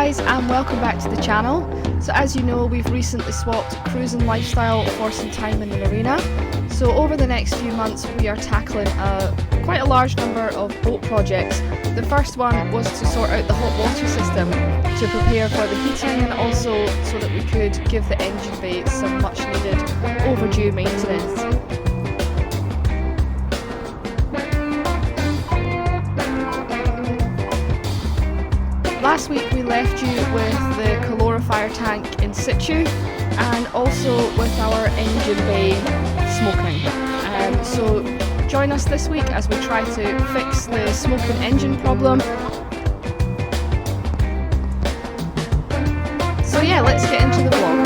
guys, and welcome back to the channel. So as you know, we've recently swapped cruising lifestyle for some time in the marina. So over the next few months we are tackling quite a large number of boat projects. The first one was to sort out the hot water system to prepare for the heating, and also so that we could give the engine bay some much needed overdue maintenance. Last week we left you with the calorifier tank in situ and also with our engine bay smoking. So join us this week as we try to fix the smoking engine problem. So yeah, let's get into the vlog.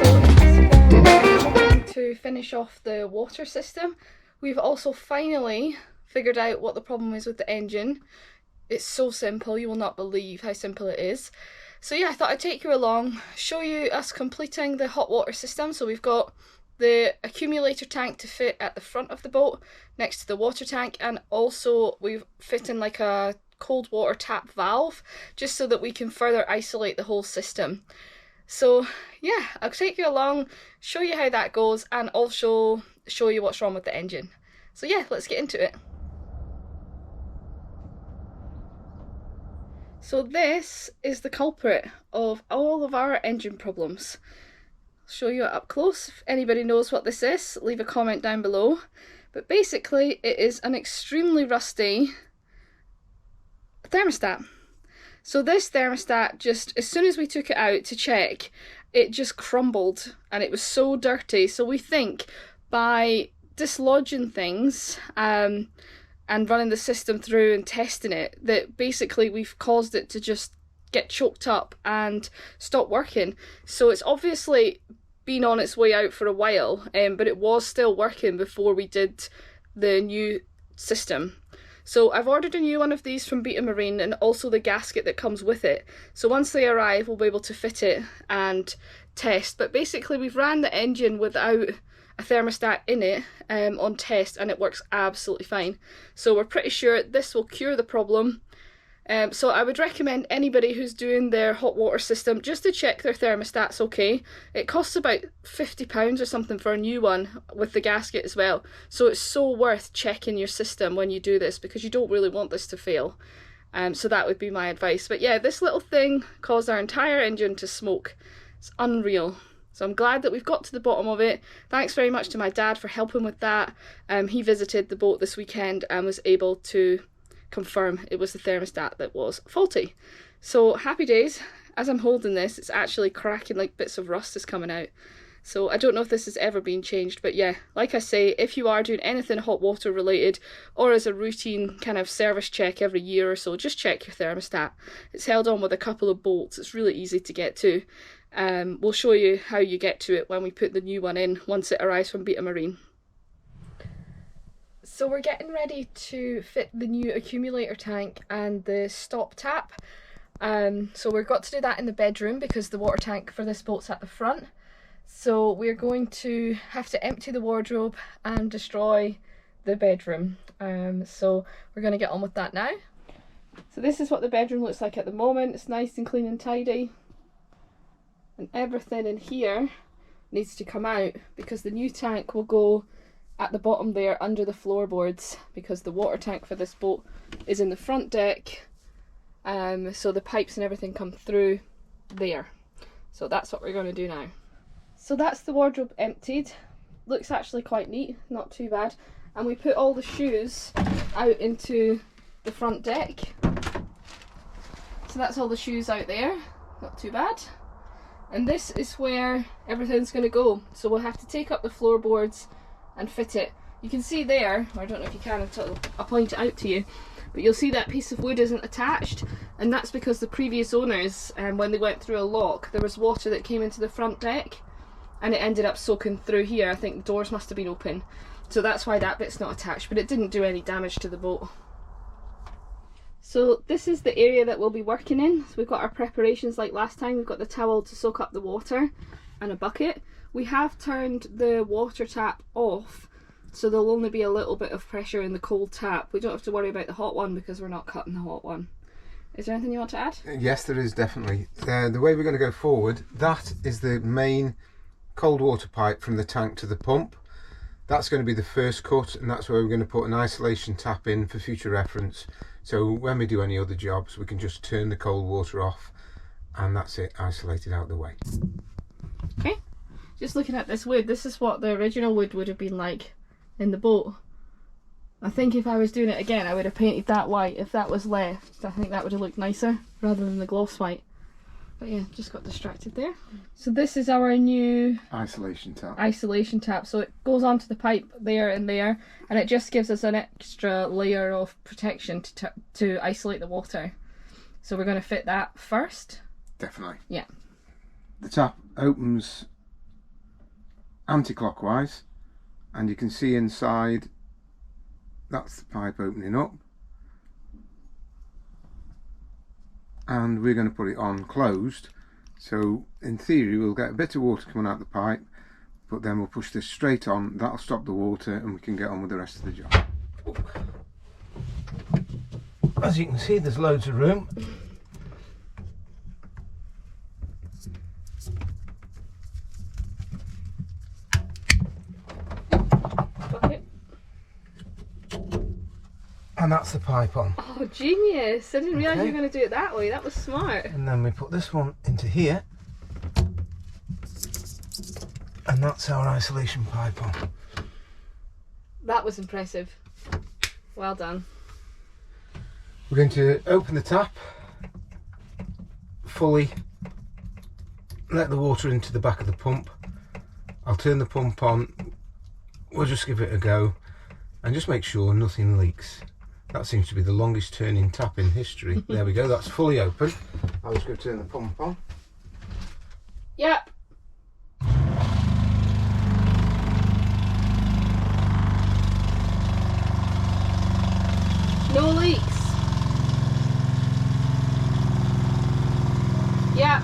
So we're going to finish off the water system. We've also finally figured out what the problem is with the engine. It's so simple, you will not believe how simple it is. So yeah, I thought I'd take you along, show you us completing the hot water system. So we've got the accumulator tank to fit at the front of the boat next to the water tank, and also we've fit in like a cold water tap valve just so that we can further isolate the whole system. So yeah, I'll take you along, show you how that goes, and also show you what's wrong with the engine. So yeah, let's get into it. So this is the culprit of all of our engine problems. I'll show you it up close. If anybody knows what this is, leave a comment down below. But basically it is an extremely rusty thermostat. So this thermostat, just as soon as we took it out to check, it just crumbled and it was so dirty. So we think by dislodging things and running the system through and testing it, that basically we've caused it to just get choked up and stop working. So it's obviously been on its way out for a while, but it was still working before we did the new system. So I've ordered a new one of these from Beta Marine, and also the gasket that comes with it. So once they arrive we'll be able to fit it and test. But basically we've ran the engine without a thermostat in it on test, and it works absolutely fine. So we're pretty sure this will cure the problem. So I would recommend anybody who's doing their hot water system just to check their thermostat's okay. It costs about £50 or something for a new one with the gasket as well. So it's so worth checking your system when you do this, because you don't really want this to fail. So that would be my advice. But yeah, this little thing caused our entire engine to smoke. It's unreal. So I'm glad that we've got to the bottom of it. Thanks very much to my dad for helping with that. He visited the boat this weekend and was able to confirm it was the thermostat that was faulty. So happy days. As I'm holding this, it's actually cracking, like bits of rust is coming out. So I don't know if this has ever been changed, but yeah, like I say, if you are doing anything hot water related or as a routine kind of service check every year or so, just check your thermostat. It's held on with a couple of bolts. It's really easy to get to. We'll show you how you get to it when we put the new one in once it arrives from Beta Marine. So we're getting ready to fit the new accumulator tank and the stop tap. So we've got to do that in the bedroom because the water tank for this boat's at the front. So we're going to have to empty the wardrobe and destroy the bedroom. So we're going to get on with that now. So this is what the bedroom looks like at the moment. It's nice and clean and tidy. And everything in here needs to come out because the new tank will go at the bottom there under the floorboards, because the water tank for this boat is in the front deck. So the pipes and everything come through there. So that's what we're going to do now. So that's the wardrobe emptied. Looks actually quite neat, not too bad. And we put all the shoes out into the front deck. So that's all the shoes out there, not too bad. And this is where everything's going to go. So we'll have to take up the floorboards and fit it. You can see there, or I don't know if you can until I'll point it out to you, but you'll see that piece of wood isn't attached, and that's because the previous owners, when they went through a lock, there was water that came into the front deck and it ended up soaking through here. I think the doors must have been open, so that's why that bit's not attached, but it didn't do any damage to the boat. So this is the area that we'll be working in. So we've got our preparations like last time. We've got the towel to soak up the water and a bucket. We have turned the water tap off, so there'll only be a little bit of pressure in the cold tap. We don't have to worry about the hot one because we're not cutting the hot one. Is there anything you want to add? Yes, there is definitely. The way we're going to go forward, that is the main cold water pipe from the tank to the pump. That's going to be the first cut, and that's where we're going to put an isolation tap in for future reference. So when we do any other jobs, we can just turn the cold water off, and that's it, isolated out the way. Okay, just looking at this wood, this is what the original wood would have been like in the boat. I think if I was doing it again, I would have painted that white. If that was left, I think that would have looked nicer rather than the gloss white. But yeah, just got distracted there. So this is our new Isolation tap. Isolation tap. So it goes onto the pipe there and there, and it just gives us an extra layer of protection to isolate the water. So we're going to fit that first. Definitely. Yeah. The tap opens anti-clockwise, and you can see inside, that's the pipe opening up. And we're going to put it on closed, so in theory we'll get a bit of water coming out the pipe, but then we'll push this straight on. That'll stop the water and we can get on with the rest of the job. As you can see, there's loads of room. And that's the pipe on. Oh, genius! I didn't realise you were going to do it that way. That was smart. And then we put this one into here, and that's our isolation pipe on. That was impressive. Well done. We're going to open the tap fully, let the water into the back of the pump. I'll turn the pump on, we'll just give it a go and just make sure nothing leaks. That seems to be the longest turning tap in history. There we go, that's fully open. I'll just go turn the pump on. Yep. No leaks. Yep.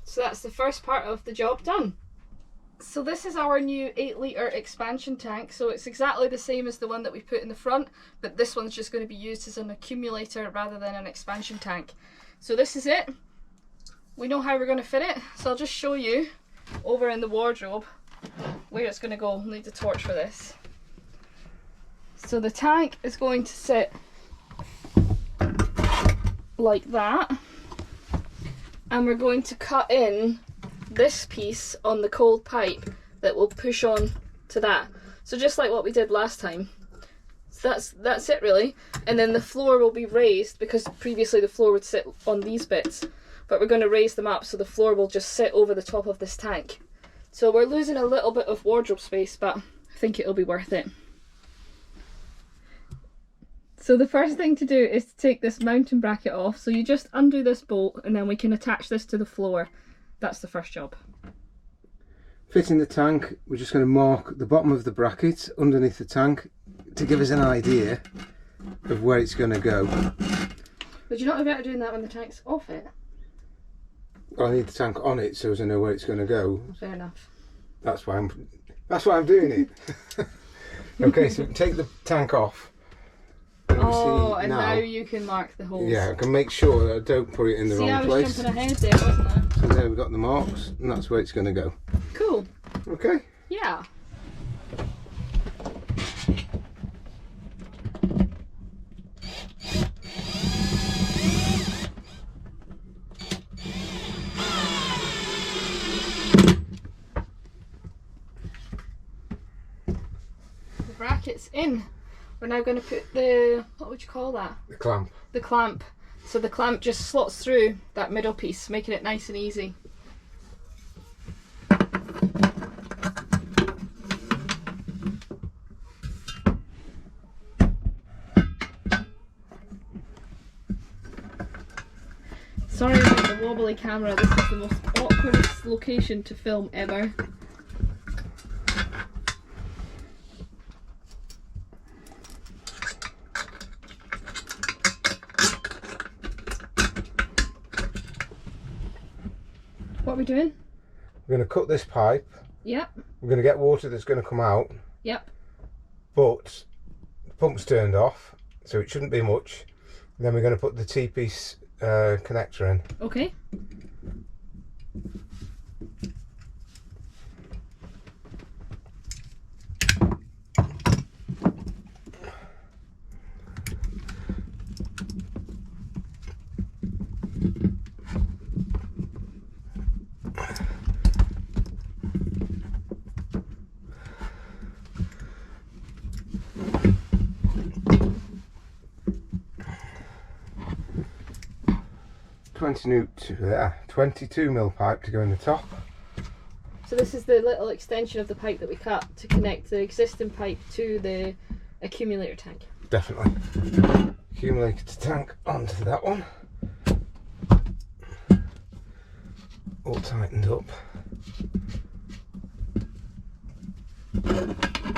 So that's the first part of the job done. So this is our new 8-litre expansion tank. So it's exactly the same as the one that we put in the front, but this one's just going to be used as an accumulator rather than an expansion tank. So this is it. We know how we're going to fit it, so I'll just show you over in the wardrobe where it's going to go. I'll need a torch for this. So the tank is going to sit like that, and we're going to cut in this piece on the cold pipe that will push on to that. So just like what we did last time. So that's it really. And then the floor will be raised, because previously the floor would sit on these bits, but we're going to raise them up so the floor will just sit over the top of this tank. So we're losing a little bit of wardrobe space, but I think it'll be worth it. So the first thing to do is to take this mounting bracket off. So you just undo this bolt and then we can attach this to the floor. That's the first job. Fitting the tank, we're just going to mark the bottom of the bracket underneath the tank to give us an idea of where it's going to go. But you're not better doing that when the tank's off it. Well, I need the tank on it so as I know where it's going to go. Fair enough. That's why I'm doing it. Okay, so take the tank off. And now you can mark the holes. Yeah, I can make sure that I don't put it in the wrong place. See, I was jumping ahead there, wasn't I? So there we've got the marks, and that's where it's going to go. Cool. Okay. Yeah. The bracket's in. We're now going to put the, what would you call that? The clamp. The clamp. So the clamp just slots through that middle piece, making it nice and easy. Sorry about the wobbly camera, this is the most awkwardest location to film ever. What are we doing? We're going to cut this pipe. Yep. We're going to get water that's going to come out. Yep. But pump's turned off, so it shouldn't be much. And then we're going to put the T-piece connector in. Okay. Yeah, 22mm pipe to go in the top. So this is the little extension of the pipe that we cut to connect the existing pipe to the accumulator tank. Definitely. Accumulator tank onto that one. All tightened up.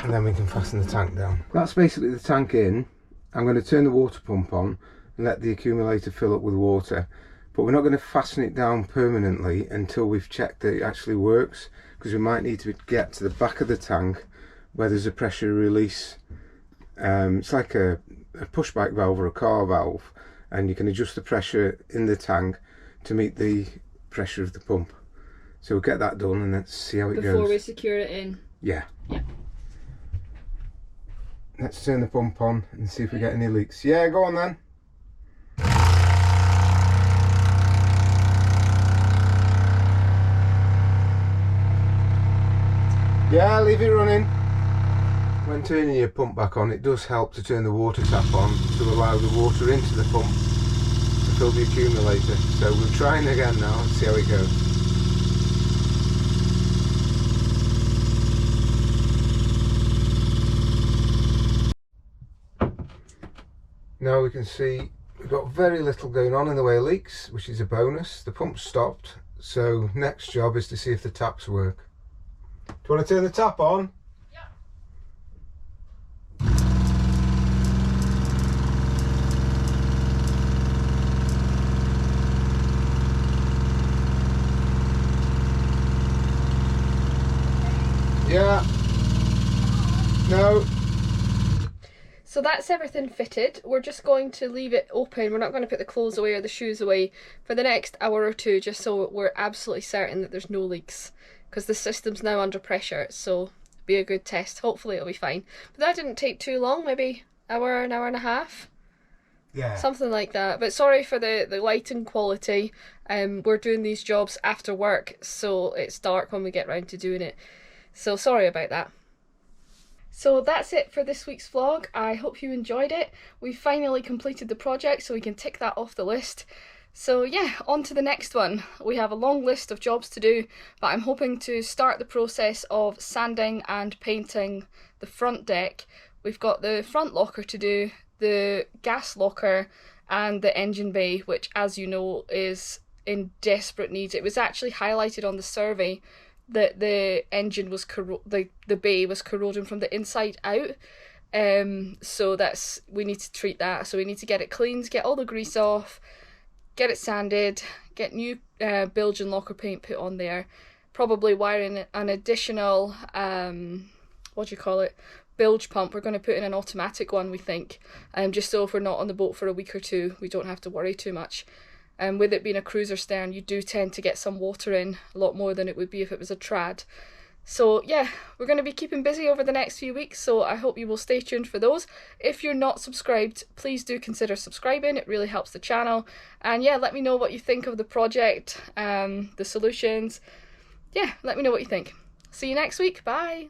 And then we can fasten the tank down. That's basically the tank in. I'm going to turn the water pump on and let the accumulator fill up with water. But we're not going to fasten it down permanently until we've checked that it actually works, because we might need to get to the back of the tank where there's a pressure release. It's like a pushback valve or a car valve, and you can adjust the pressure in the tank to meet the pressure of the pump. So we'll get that done and let's see how it goes. Before we secure it in. Yeah. Yeah. Let's turn the pump on and see if we get any leaks. Yeah, go on then. Yeah, leave it running. When turning your pump back on, it does help to turn the water tap on to allow the water into the pump to fill the accumulator. So we're trying again now and see how it goes. Now we can see we've got very little going on in the way of leaks, which is a bonus. The pump's stopped, so next job is to see if the taps work. Do you want to turn the tap on? Yeah. Yeah. No. So that's everything fitted. We're just going to leave it open. We're not going to put the clothes away or the shoes away for the next hour or two, just so we're absolutely certain that there's no leaks, because the system's now under pressure, so be a good test. Hopefully it'll be fine. But that didn't take too long, maybe an hour and a half. Yeah. Something like that. But sorry for the lighting quality. We're doing these jobs after work, so it's dark when we get round to doing it. So sorry about that. So that's it for this week's vlog. I hope you enjoyed it. We finally completed the project, so we can tick that off the list. So yeah, on to the next one. We have a long list of jobs to do, but I'm hoping to start the process of sanding and painting the front deck. We've got the front locker to do, the gas locker and the engine bay, which, as you know, is in desperate need. It was actually highlighted on the survey that the engine was the bay was corroding from the inside out. So we need to treat that. So we need to get it cleaned, get all the grease off, get it sanded, get new bilge and locker paint put on there, probably wiring an additional bilge pump. We're going to put in an automatic one, we think, just so if we're not on the boat for a week or two, we don't have to worry too much. With it being a cruiser stern, you do tend to get some water in, a lot more than it would be if it was a trad. So yeah, we're going to be keeping busy over the next few weeks, so I hope you will stay tuned for those. If you're not subscribed, please do consider subscribing. It really helps the channel. And yeah, let me know what you think of the project, the solutions. Yeah, let me know what you think. See you next week. Bye.